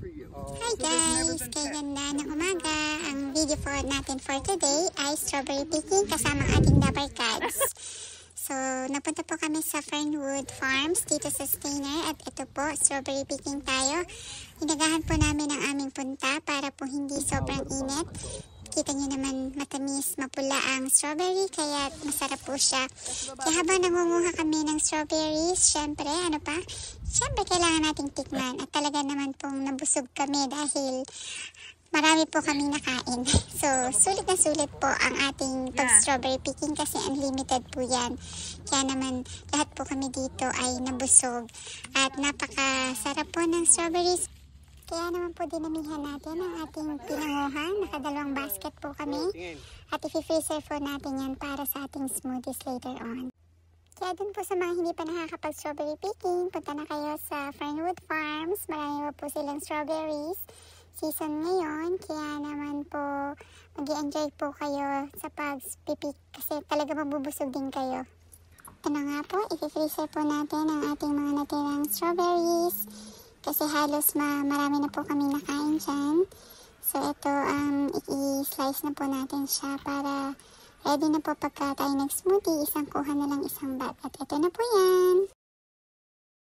Hi guys! Kay ganda ng umaga. Ang video natin for today ay strawberry picking kasama ang ating Dabar Cats. So, napunta po kami sa Fernwood Farms dito sa Stainer at ito po, strawberry picking tayo. Hinagahan po namin ang aming punta para po hindi sobrang init. Kita nyo naman matamis, mapula ang strawberry kaya masarap po siya. Kaya habang nangunguha kami ng strawberries, syempre kailangan nating tikman. At talaga naman pong nabusog kami dahil marami po kami nakain. So, sulit na sulit po ang ating pag-strawberry picking kasi unlimited po yan. Kaya naman lahat po kami dito ay nabusog. At napakasarap po ng strawberries. Kaya naman po dinamihan natin ang ating pinanguhan. Nakadalawang basket po kami. At i-freezer po natin yan para sa ating smoothies later on. Kaya dun po sa mga hindi pa nakakapag-strawberry picking, punta na kayo sa Fernwood Farms. Marami po silang strawberries season ngayon. Kaya naman po mag-i-enjoy po kayo sa pag-pick kasi talaga mabubusog din kayo. Ito na nga po, i-freezer po natin ang ating mga natirang strawberries. Kasi halos marami na po kami nakain dyan. So ito, i-slice na po natin siya para ready na po pagka tayo nag-smoothie. Isang kuha na lang isang bag. At ito na po yan.